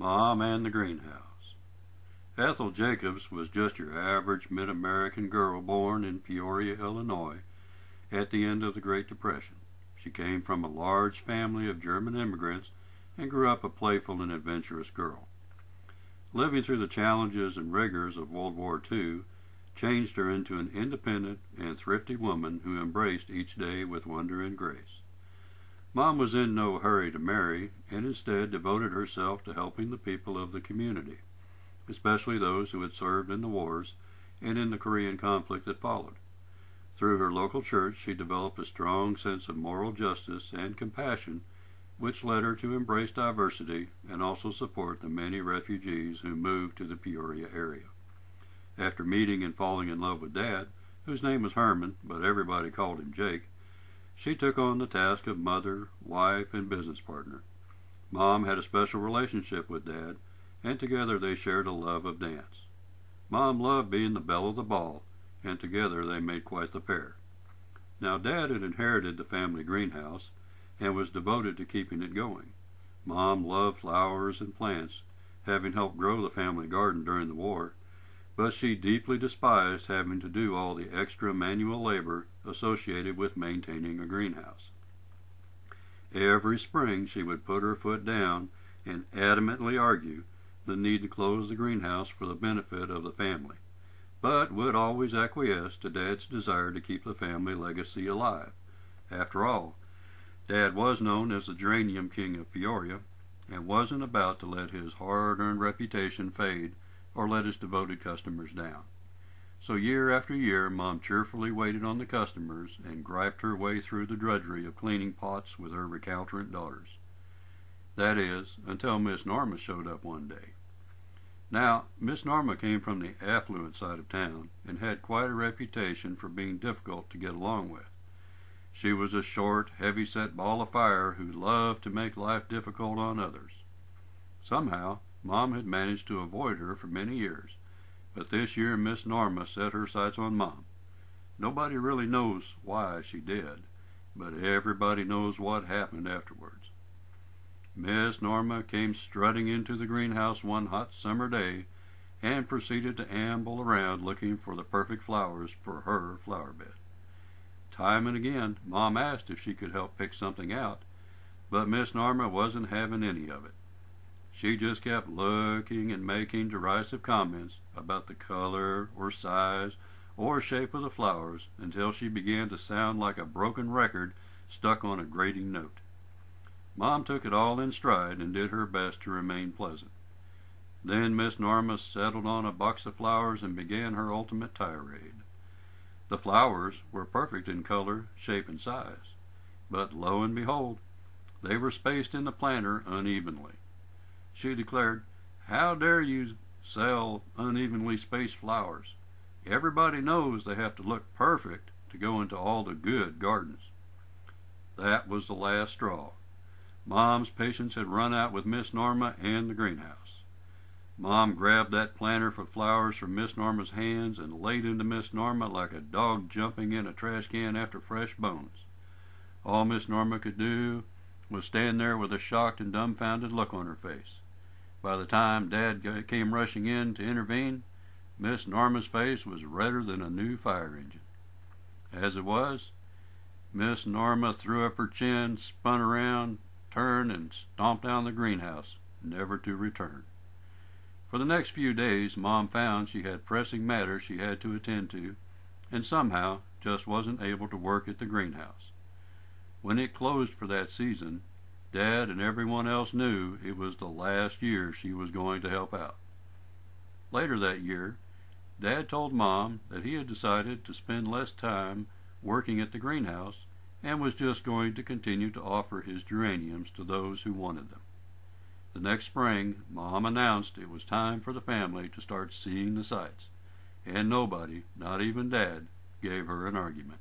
Mom and the Greenhouse. Ethel Jacobs was just your average mid-American girl born in Peoria, Illinois, at the end of the Great Depression. She came from a large family of German immigrants and grew up a playful and adventurous girl. Living through the challenges and rigors of World War II changed her into an independent and thrifty woman who embraced each day with wonder and grace. Mom was in no hurry to marry, and instead devoted herself to helping the people of the community, especially those who had served in the wars and in the Korean conflict that followed. Through her local church, she developed a strong sense of moral justice and compassion, which led her to embrace diversity and also support the many refugees who moved to the Peoria area. After meeting and falling in love with Dad, whose name was Herman, but everybody called him Jake, she took on the task of mother, wife, and business partner. Mom had a special relationship with Dad, and together they shared a love of dance. Mom loved being the belle of the ball, and together they made quite the pair. Now Dad had inherited the family greenhouse and was devoted to keeping it going. Mom loved flowers and plants, having helped grow the family garden during the war, but she deeply despised having to do all the extra manual labor associated with maintaining a greenhouse. Every spring she would put her foot down and adamantly argue the need to close the greenhouse for the benefit of the family, but would always acquiesce to Dad's desire to keep the family legacy alive. After all, Dad was known as the Geranium King of Peoria, and wasn't about to let his hard-earned reputation fade or let his devoted customers down. So year after year, Mom cheerfully waited on the customers and griped her way through the drudgery of cleaning pots with her recalcitrant daughters. That is, until Miss Norma showed up one day. Now, Miss Norma came from the affluent side of town and had quite a reputation for being difficult to get along with. She was a short, heavy-set ball of fire who loved to make life difficult on others. Somehow, Mom had managed to avoid her for many years, but this year Miss Norma set her sights on Mom. Nobody really knows why she did, but everybody knows what happened afterwards. Miss Norma came strutting into the greenhouse one hot summer day and proceeded to amble around looking for the perfect flowers for her flower bed. Time and again, Mom asked if she could help pick something out, but Miss Norma wasn't having any of it. She just kept looking and making derisive comments about the color or size or shape of the flowers until she began to sound like a broken record stuck on a grating note. Mom took it all in stride and did her best to remain pleasant. Then Miss Norma settled on a box of flowers and began her ultimate tirade. The flowers were perfect in color, shape, and size, but lo and behold, they were spaced in the planter unevenly. She declared, "How dare you sell unevenly spaced flowers? Everybody knows they have to look perfect to go into all the good gardens." That was the last straw. Mom's patience had run out with Miss Norma and the greenhouse. Mom grabbed that planter for flowers from Miss Norma's hands and laid into Miss Norma like a dog jumping in a trash can after fresh bones. All Miss Norma could do was stand there with a shocked and dumbfounded look on her face. By the time Dad came rushing in to intervene, Miss Norma's face was redder than a new fire engine. As it was, Miss Norma threw up her chin, spun around, turned, and stomped down the greenhouse, never to return. For the next few days, Mom found she had pressing matters she had to attend to, and somehow just wasn't able to work at the greenhouse. When it closed for that season, Dad and everyone else knew it was the last year she was going to help out. Later that year, Dad told Mom that he had decided to spend less time working at the greenhouse and was just going to continue to offer his geraniums to those who wanted them. The next spring, Mom announced it was time for the family to start seeing the sights, and nobody, not even Dad, gave her an argument.